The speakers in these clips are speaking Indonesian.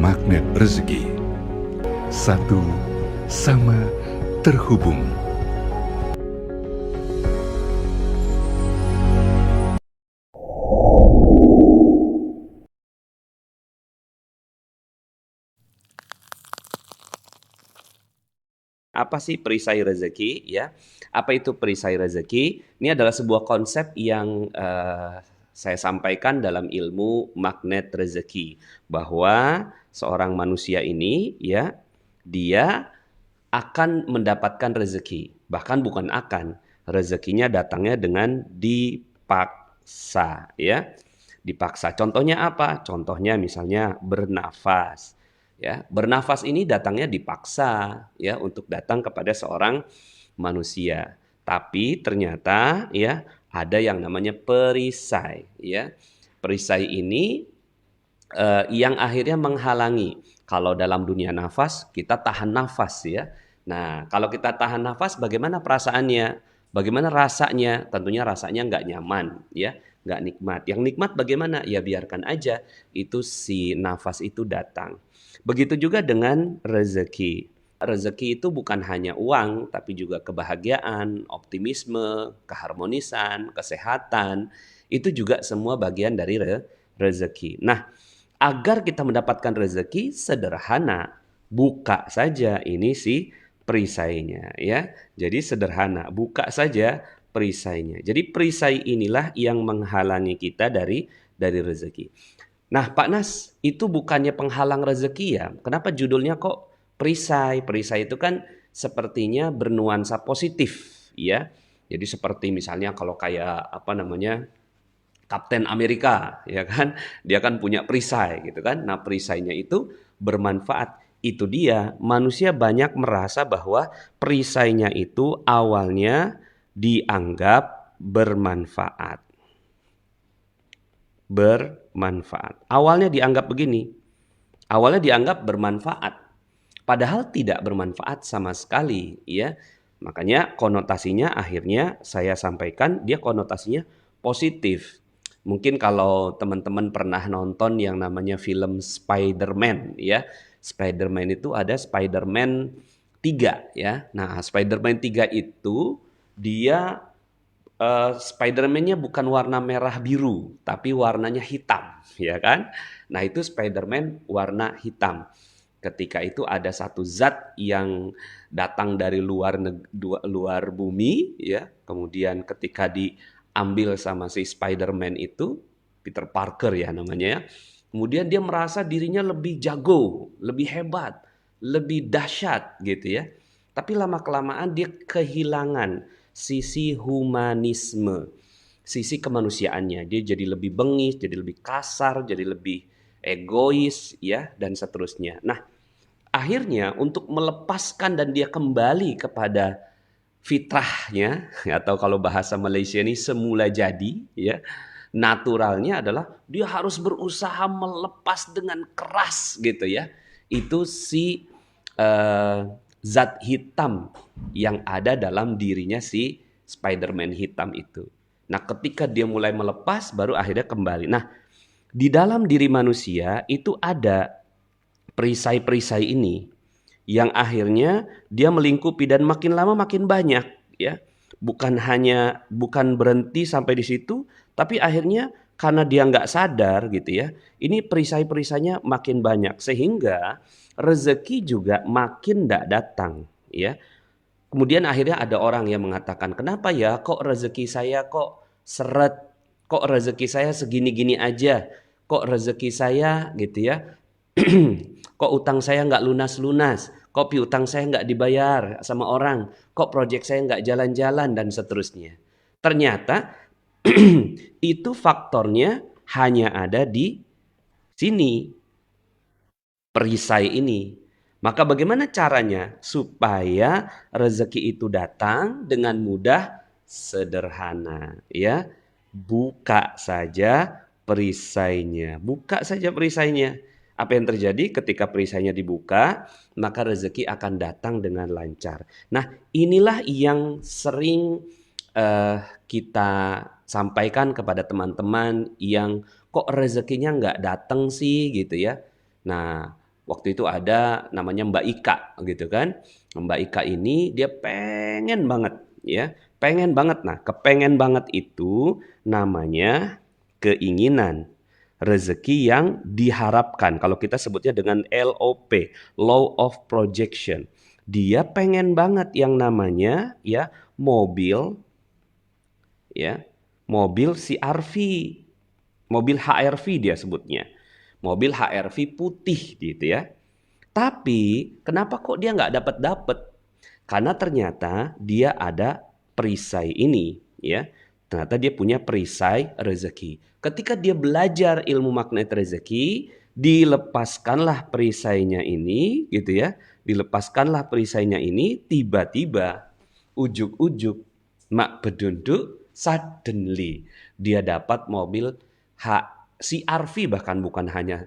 magnet rezeki. Satu sama terhubung. Apa sih perisai rezeki ya? Apa itu perisai rezeki? Ini adalah sebuah konsep yang saya sampaikan dalam ilmu magnet rezeki, bahwa seorang manusia ini ya, dia akan mendapatkan rezeki. Bahkan bukan akan, rezekinya datangnya dengan dipaksa ya. Dipaksa. Contohnya apa? Contohnya misalnya bernafas. Ya, bernafas ini datangnya dipaksa ya untuk datang kepada seorang manusia. Tapi ternyata ya ada yang namanya perisai ya. Perisai ini yang akhirnya menghalangi. Kalau dalam dunia nafas kita tahan nafas ya. Nah, kalau kita tahan nafas bagaimana perasaannya? Bagaimana rasanya? Tentunya rasanya nggak nyaman ya, nggak nikmat. Yang nikmat bagaimana? Ya biarkan aja itu si nafas itu datang. Begitu juga dengan rezeki. Rezeki itu bukan hanya uang, tapi juga kebahagiaan, optimisme, keharmonisan, kesehatan. Itu juga semua bagian dari rezeki. Nah, agar kita mendapatkan rezeki sederhana, buka saja ini si perisainya ya. Jadi sederhana, buka saja perisainya. Jadi perisai inilah yang menghalangi kita dari rezeki. Nah, Pak Nas, itu bukannya penghalang rezeki ya? Kenapa judulnya kok perisai? Perisai itu kan sepertinya bernuansa positif ya. Jadi seperti misalnya kalau kayak apa namanya? Kapten Amerika ya kan, dia kan punya perisai gitu kan. Nah, perisainya itu bermanfaat. Itu dia, manusia banyak merasa bahwa perisainya itu awalnya dianggap bermanfaat. Bermanfaat. Awalnya dianggap begini. Awalnya dianggap bermanfaat. Padahal tidak bermanfaat sama sekali ya. Makanya konotasinya akhirnya saya sampaikan dia konotasinya positif. Mungkin kalau teman-teman pernah nonton yang namanya film Spider-Man ya. Spider-Man itu ada Spider-Man 3 ya. Nah, Spider-Man 3 itu dia Spider-Man-nya bukan warna merah biru, tapi warnanya hitam, ya kan? Nah, itu Spider-Man warna hitam. Ketika itu ada satu zat yang datang dari luar bumi, ya. Kemudian ketika diambil sama si Spider-Man itu, Peter Parker ya namanya ya. Kemudian dia merasa dirinya lebih jago, lebih hebat, lebih dahsyat gitu ya. Tapi lama-kelamaan dia kehilangan sisi humanisme, sisi kemanusiaannya. Dia jadi lebih bengis, jadi lebih kasar, jadi lebih egois ya dan seterusnya. Nah, akhirnya untuk melepaskan dan dia kembali kepada fitrahnya atau kalau bahasa Malaysia ini semula jadi ya, naturalnya adalah dia harus berusaha melepas dengan keras gitu ya. Itu si eh, zat hitam yang ada dalam dirinya si Spider-Man hitam itu. Nah, ketika dia mulai melepas baru akhirnya kembali. Nah, di dalam diri manusia itu ada perisai-perisai ini yang akhirnya dia melingkupi dan makin lama makin banyak ya. Bukan berhenti sampai di situ, tapi akhirnya karena dia nggak sadar gitu ya, ini perisai-perisainya makin banyak sehingga rezeki juga makin nggak datang ya. Kemudian akhirnya ada orang yang mengatakan, kenapa ya kok rezeki saya kok seret, kok rezeki saya segini-gini aja, kok rezeki saya gitu ya, kok utang saya nggak lunas-lunas, kok piutang saya nggak dibayar sama orang, kok proyek saya nggak jalan-jalan dan seterusnya. Ternyata itu faktornya hanya ada di sini, perisai ini. Maka bagaimana caranya supaya rezeki itu datang dengan mudah? Sederhana ya. Buka saja perisainya. Buka saja perisainya. Apa yang terjadi ketika perisainya dibuka? Maka rezeki akan datang dengan lancar. Nah, inilah yang sering kita sampaikan kepada teman-teman yang kok rezekinya nggak datang sih gitu ya. Nah, Waktu itu ada namanya Mbak Ika gitu kan. Mbak Ika ini dia pengen banget ya, pengen banget. Nah, kepengen banget itu namanya keinginan, rezeki yang diharapkan. Kalau kita sebutnya dengan LOP, Law of Projection. Dia pengen banget yang namanya ya mobil ya, mobil CR-V, mobil HR-V dia sebutnya. Mobil HR-V putih gitu ya. Tapi kenapa kok dia nggak dapat-dapat? Karena ternyata dia ada perisai ini ya. Ternyata dia punya perisai rezeki. Ketika dia belajar ilmu magnet rezeki, dilepaskanlah perisainya ini gitu ya. Dilepaskanlah perisainya ini, tiba-tiba ujuk-ujuk mak bedunduk suddenly dia dapat mobil CR-V, bahkan bukan hanya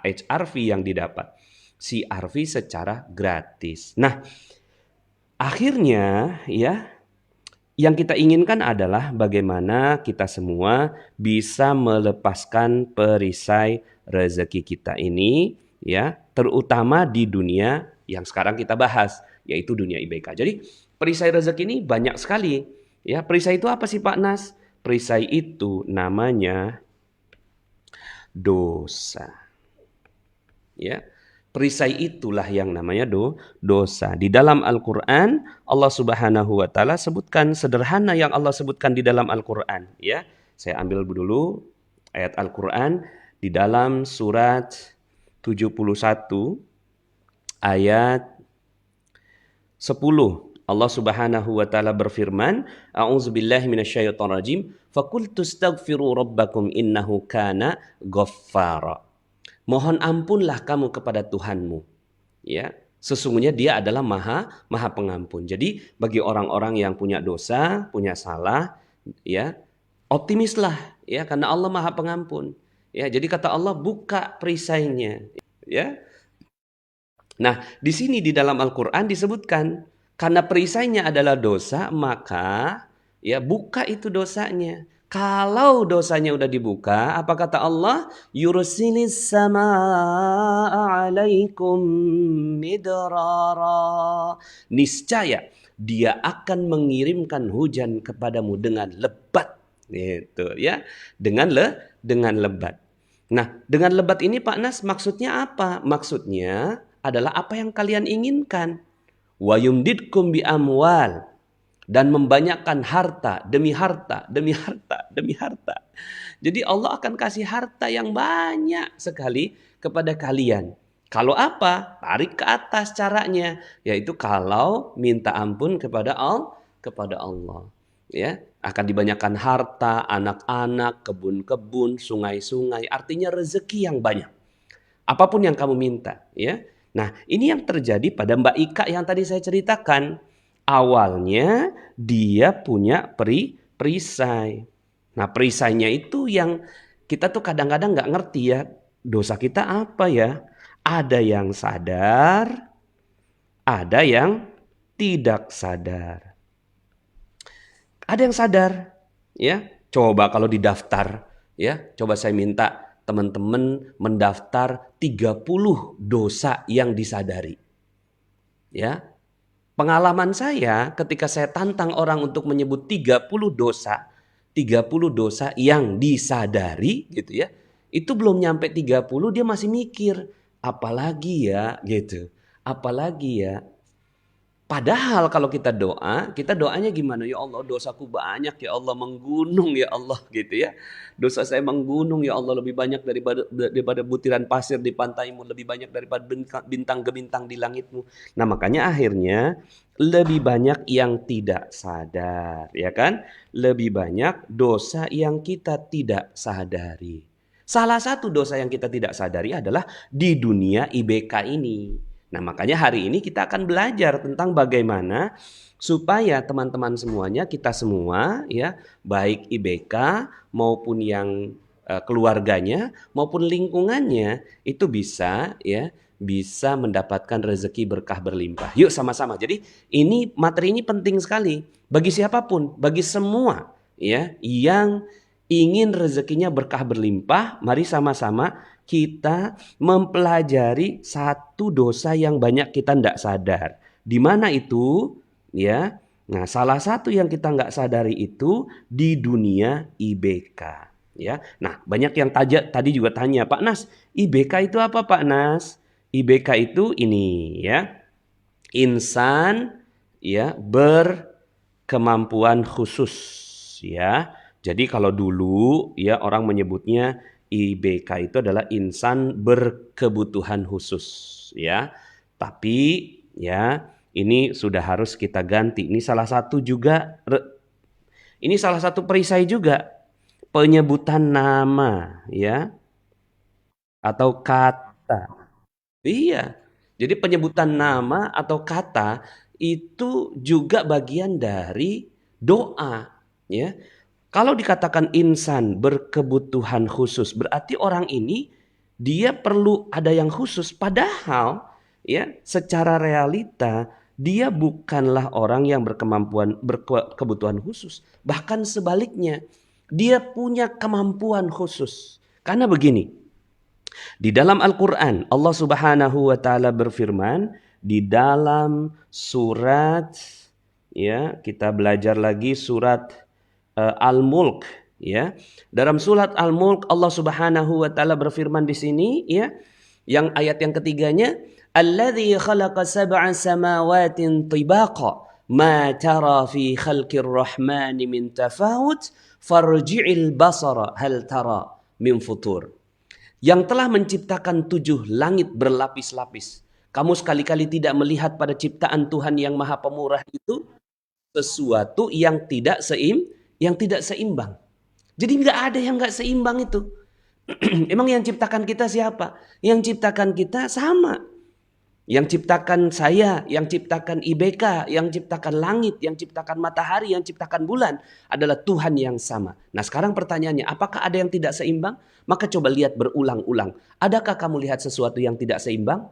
HR-V yang didapat. CR-V secara gratis. Nah, akhirnya ya yang kita inginkan adalah bagaimana kita semua bisa melepaskan perisai rezeki kita ini ya, terutama di dunia yang sekarang kita bahas, yaitu dunia IBK. Jadi, perisai rezeki ini banyak sekali. Ya, perisai itu apa sih Pak Nas? Perisai itu namanya dosa. Ya. Perisai itulah yang namanya dosa. Di dalam Al-Quran, Allah Subhanahu wa Ta'ala sebutkan sederhana yang Allah sebutkan di dalam Al-Quran. Ya, saya ambil dulu ayat Al-Quran di dalam surat 71 ayat 10. Allah Subhanahu wa Ta'ala berfirman, A'udzubillahi minasyaitonirrajim, faqultu astaghfiru rabbakum innahu kana ghaffara. Mohon ampunlah kamu kepada Tuhanmu. Ya, sesungguhnya Dia adalah Maha Pengampun. Jadi bagi orang-orang yang punya dosa, punya salah, ya, optimislah ya karena Allah Maha Pengampun. Ya, jadi kata Allah buka perisainya, ya. Nah, di sini di dalam Al-Qur'an disebutkan karena perisainya adalah dosa, maka ya buka itu dosanya. Kalau dosanya udah dibuka, apa kata Allah? Yursilis samaa 'alaikum midrara. Niscaya dia akan mengirimkan hujan kepadamu dengan lebat. Gitu ya. Dengan lebat. Nah, dengan lebat ini Pak Nas maksudnya apa? Maksudnya adalah apa yang kalian inginkan. Wa yumdidkum bi amwal, dan membanyakkan harta demi harta demi harta demi harta. Jadi Allah akan kasih harta yang banyak sekali kepada kalian. Kalau apa? Tarik ke atas caranya, yaitu kalau minta ampun kepada Allah. Ya, akan dibanyakan harta, anak-anak, kebun-kebun, sungai-sungai, artinya rezeki yang banyak. Apapun yang kamu minta, ya. Nah, ini yang terjadi pada Mbak Ika yang tadi saya ceritakan. Awalnya dia punya perisai. Nah, perisainya itu yang kita tuh kadang-kadang nggak ngerti ya. Dosa kita apa ya? Ada yang sadar, ada yang tidak sadar. Ada yang sadar, ya. Coba kalau didaftar, ya. Coba saya minta teman-teman mendaftar 30 dosa yang disadari. Ya. Pengalaman saya ketika saya tantang orang untuk menyebut 30 dosa yang disadari gitu ya. Itu belum nyampe 30 dia masih mikir, apalagi ya gitu. Apalagi ya. Padahal kalau kita doanya gimana? Ya Allah, dosaku banyak ya Allah, menggunung ya Allah gitu ya. Dosa saya menggunung ya Allah, lebih banyak daripada butiran pasir di pantaimu, lebih banyak daripada bintang gemintang di langitmu. Nah, makanya akhirnya lebih banyak yang tidak sadar, ya kan? Lebih banyak dosa yang kita tidak sadari. Salah satu dosa yang kita tidak sadari adalah di dunia IBK ini. Nah, makanya hari ini kita akan belajar tentang bagaimana supaya teman-teman semuanya, kita semua ya, baik IBK maupun yang keluarganya maupun lingkungannya itu bisa mendapatkan rezeki berkah berlimpah. Yuk sama-sama. Jadi materi ini penting sekali bagi siapapun, bagi semua ya yang ingin rezekinya berkah berlimpah. Mari sama-sama kita mempelajari satu dosa yang banyak kita tidak sadar. Di mana itu? Ya. Nah, salah satu yang kita nggak sadari itu di dunia IBK. Ya. Nah, banyak yang tadi juga tanya, Pak Nas, IBK itu apa, Pak Nas? IBK itu ini ya. Insan ya berkemampuan khusus ya. Jadi kalau dulu ya orang menyebutnya IBK itu adalah insan berkebutuhan khusus ya. Tapi ya ini sudah harus kita ganti. Ini salah satu perisai juga penyebutan nama ya atau kata. Iya. Jadi penyebutan nama atau kata itu juga bagian dari doa ya. Kalau dikatakan insan berkebutuhan khusus, berarti orang ini dia perlu ada yang khusus. Padahal ya secara realita dia bukanlah orang yang berkebutuhan khusus. Bahkan sebaliknya, dia punya kemampuan khusus. Karena begini, di dalam Al-Quran Allah Subhanahu wa Ta'ala berfirman di dalam surat ya kita belajar lagi surat Al-Mulk ya. Dalam surat Al-Mulk Allah Subhanahu wa taala berfirman di sini ya, yang ayat yang ketiganya, "Alladzi khalaqa sab'a samawatin tibaqa ma tara fi khalqir rahmani min tafawut farji'il basara hal tara min futur." Yang telah menciptakan 7 langit berlapis-lapis. Kamu sekali-kali tidak melihat pada ciptaan Tuhan yang Maha Pemurah itu sesuatu yang tidak seimbang. Jadi nggak ada yang nggak seimbang itu. Emang yang ciptakan kita siapa? Yang ciptakan kita sama. Yang ciptakan saya, yang ciptakan IBK, yang ciptakan langit, yang ciptakan matahari, yang ciptakan bulan adalah Tuhan yang sama. Nah sekarang pertanyaannya, apakah ada yang tidak seimbang? Maka coba lihat berulang-ulang. Adakah kamu lihat sesuatu yang tidak seimbang?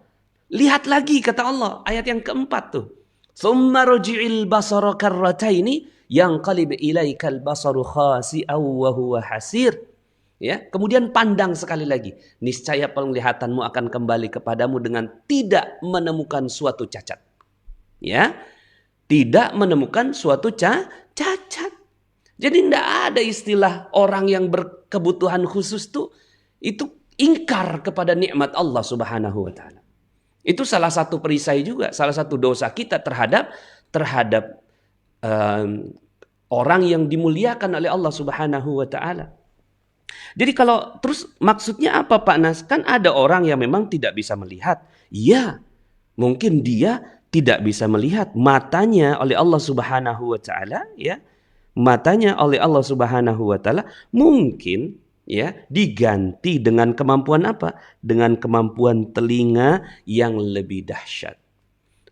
Lihat lagi kata Allah, ayat yang keempat tuh. Tsumma rji'il basara karrataini yanqalib ilaikal basaru khasi'aw wa huwa hasir. Ya, kemudian pandang sekali lagi. Niscaya penglihatanmu akan kembali kepadamu dengan tidak menemukan suatu cacat. Ya, tidak menemukan suatu cacat. Jadi tidak ada istilah orang yang berkebutuhan khusus tuh itu ingkar kepada nikmat Allah Subhanahu wa Ta'ala. Itu salah satu perisai juga, salah satu dosa kita terhadap orang yang dimuliakan oleh Allah Subhanahu wa Ta'ala. Jadi kalau terus maksudnya apa Pak Nas? Kan ada orang yang memang tidak bisa melihat. Ya, mungkin dia tidak bisa melihat, matanya oleh Allah Subhanahu wa Ta'ala ya. Matanya oleh Allah Subhanahu wa Ta'ala mungkin ya diganti dengan kemampuan apa? Dengan kemampuan telinga yang lebih dahsyat.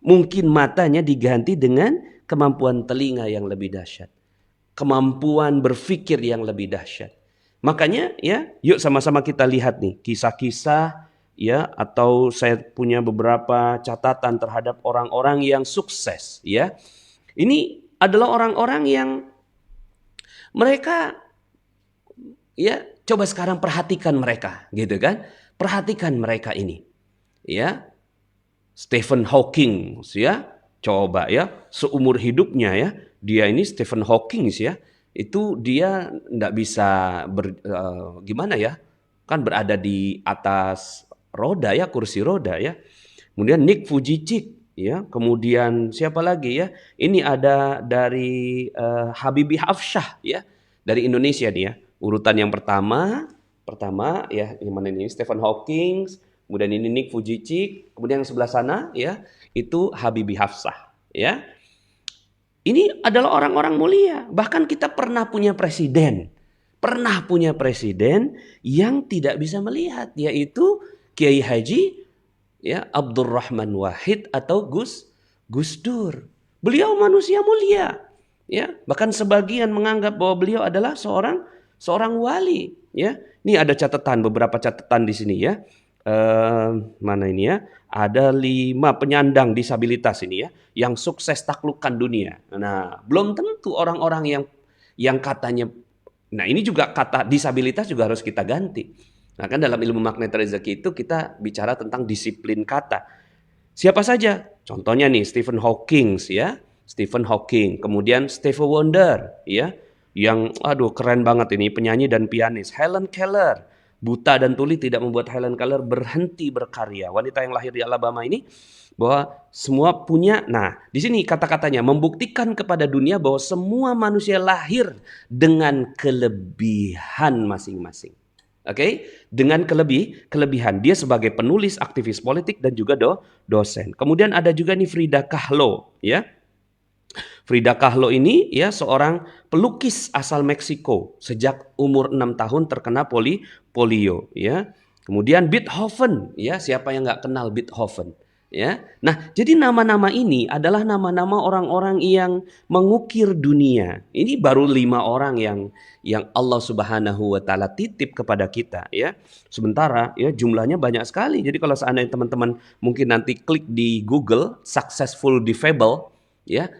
Mungkin matanya diganti dengan kemampuan telinga yang lebih dahsyat. Kemampuan berpikir yang lebih dahsyat. Makanya ya, yuk sama-sama kita lihat nih kisah-kisah ya, atau saya punya beberapa catatan terhadap orang-orang yang sukses ya. Ini adalah orang-orang yang mereka ya, coba sekarang perhatikan mereka gitu kan. Perhatikan mereka ini. Ya. Stephen Hawking ya. Coba ya, seumur hidupnya ya, dia ini Stephen Hawking ya. Itu dia enggak bisa gimana ya? Kan berada di atas roda ya, kursi roda ya. Kemudian Nick Vujicic ya, kemudian siapa lagi ya? Ini ada dari Habibie Hafsyah ya, dari Indonesia dia. Urutan yang pertama ya, yang mana ini Stephen Hawking, kemudian ini Nick Vujicic, kemudian yang sebelah sana ya, itu Habibie Hafsyah ya. Ini adalah orang-orang mulia. Bahkan kita pernah punya presiden yang tidak bisa melihat, yaitu Kiai Haji ya Abdurrahman Wahid atau Gus Dur. Beliau manusia mulia, ya. Bahkan sebagian menganggap bahwa beliau adalah seorang wali, ya. Ini ada beberapa catatan di sini ya. Mana ini ya? Ada 5 penyandang disabilitas ini ya, yang sukses taklukkan dunia. Nah, belum tentu orang-orang yang katanya, nah ini juga kata disabilitas juga harus kita ganti. Nah kan dalam ilmu magnet rezeki itu kita bicara tentang disiplin kata. Siapa saja? Contohnya nih Stephen Hawking ya. Stephen Hawking, kemudian Stevie Wonder ya. Yang aduh keren banget ini penyanyi dan pianis. Helen Keller. Buta dan tuli tidak membuat Helen Keller berhenti berkarya. Wanita yang lahir di Alabama ini bahwa semua punya, nah di sini kata-katanya membuktikan kepada dunia bahwa semua manusia lahir dengan kelebihan masing-masing. Oke, dengan kelebihan dia sebagai penulis, aktivis politik dan juga dosen. Kemudian ada juga nih Frida Kahlo, ya. Frida Kahlo ini ya seorang pelukis asal Meksiko, sejak umur 6 tahun terkena polio, ya. Kemudian Beethoven, ya siapa yang nggak kenal Beethoven, ya. Nah, jadi nama-nama ini adalah nama-nama orang-orang yang mengukir dunia. Ini baru 5 orang yang Allah Subhanahu wa taala titip kepada kita, ya. Sementara ya jumlahnya banyak sekali. Jadi kalau seandainya teman-teman mungkin nanti klik di Google successful difabel, ya,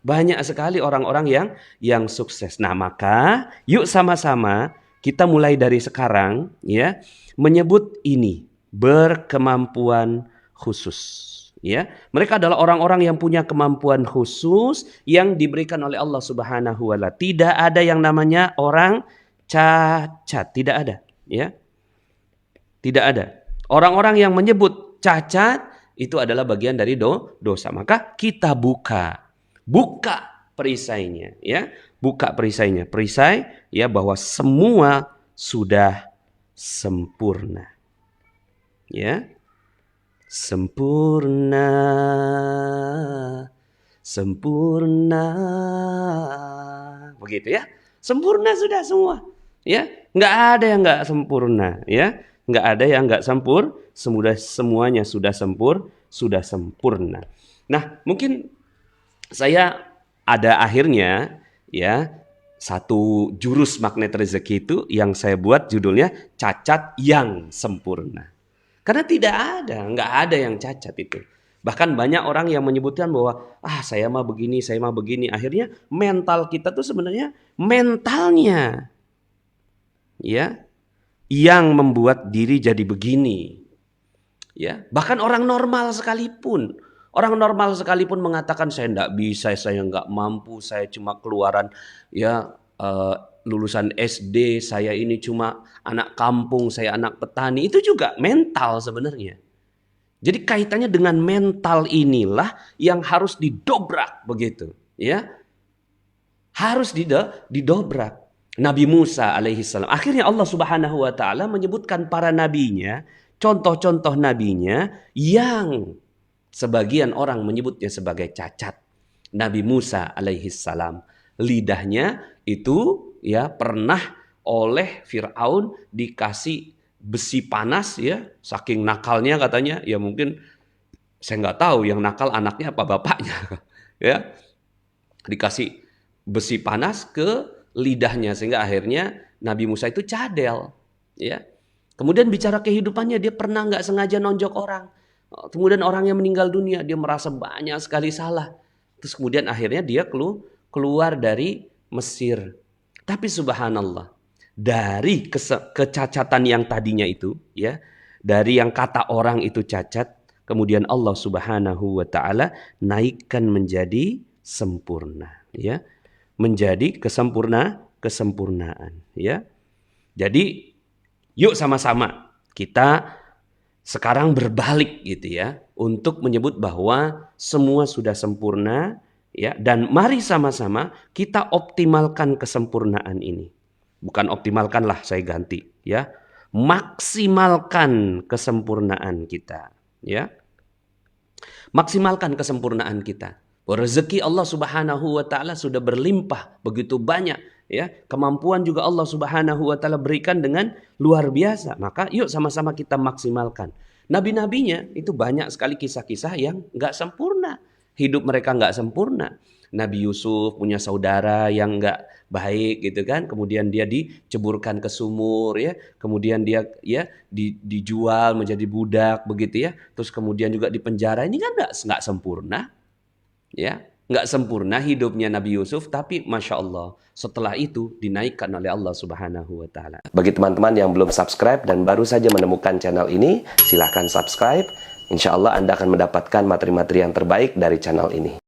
banyak sekali orang-orang yang sukses. Nah, maka yuk sama-sama kita mulai dari sekarang ya menyebut ini berkemampuan khusus. Ya, mereka adalah orang-orang yang punya kemampuan khusus yang diberikan oleh Allah Subhanahu wa taala. Tidak ada yang namanya orang cacat, tidak ada, ya. Tidak ada. Orang-orang yang menyebut cacat itu adalah bagian dari dosa. Maka kita buka perisainya, ya. Buka perisainya. Perisai ya bahwa semua sudah sempurna. Ya. Sempurna, sempurna, begitu ya. Sempurna sudah semua, ya. Nggak ada yang nggak sempurna, ya. Nggak ada yang nggak semuanya sudah sempurna. Nah, mungkin saya ada akhirnya, ya, satu jurus magnet rezeki itu yang saya buat judulnya cacat yang sempurna. Karena nggak ada yang cacat itu. Bahkan banyak orang yang menyebutkan bahwa saya mah begini. Akhirnya mental kita tuh sebenarnya mentalnya ya yang membuat diri jadi begini. Ya, bahkan orang normal sekalipun mengatakan saya nggak bisa, saya nggak mampu, saya cuma keluaran ya lulusan SD, saya ini cuma anak kampung, saya anak petani. Itu juga mental sebenarnya. Jadi kaitannya dengan mental inilah yang harus didobrak begitu, ya. Harus didobrak. Nabi Musa alaihissalam. Akhirnya Allah Subhanahu wa taala menyebutkan para nabinya, contoh-contoh nabinya yang sebagian orang menyebutnya sebagai cacat. Nabi Musa alaihissalam, lidahnya itu ya pernah oleh Firaun dikasih besi panas ya, saking nakalnya katanya, ya mungkin saya nggak tahu yang nakal anaknya apa bapaknya ya, dikasih besi panas ke lidahnya sehingga akhirnya Nabi Musa itu cadel ya. Kemudian bicara kehidupannya, dia pernah nggak sengaja nonjok orang, kemudian orangnya meninggal dunia, dia merasa banyak sekali salah, terus kemudian akhirnya dia keluar dari Mesir. Tapi subhanallah, dari kecacatan yang tadinya itu ya, dari yang kata orang itu cacat, kemudian Allah Subhanahu wa taala naikkan menjadi sempurna ya. Menjadi kesempurnaan ya. Jadi yuk sama-sama kita sekarang berbalik gitu ya untuk menyebut bahwa semua sudah sempurna. Ya, dan mari sama-sama kita optimalkan kesempurnaan ini. Bukan optimalkan lah, saya ganti ya. Maksimalkan kesempurnaan kita, ya. Maksimalkan kesempurnaan kita. Rezeki Allah Subhanahu wa taala sudah berlimpah begitu banyak, ya. Kemampuan juga Allah Subhanahu wa taala berikan dengan luar biasa. Maka yuk sama-sama kita maksimalkan. Nabi-nabinya itu banyak sekali kisah-kisah yang enggak sempurna. Hidup mereka nggak sempurna. Nabi Yusuf punya saudara yang nggak baik gitu kan, kemudian dia diceburkan ke sumur ya, kemudian dia ya dijual menjadi budak begitu ya, terus kemudian juga dipenjara. Ini kan nggak sempurna, ya nggak sempurna hidupnya Nabi Yusuf, tapi Masya Allah, setelah itu dinaikkan oleh Allah Subhanahu wa Ta'ala. Bagi teman-teman yang belum subscribe dan baru saja menemukan channel ini, silahkan subscribe. Insya Allah Anda akan mendapatkan materi-materi yang terbaik dari channel ini.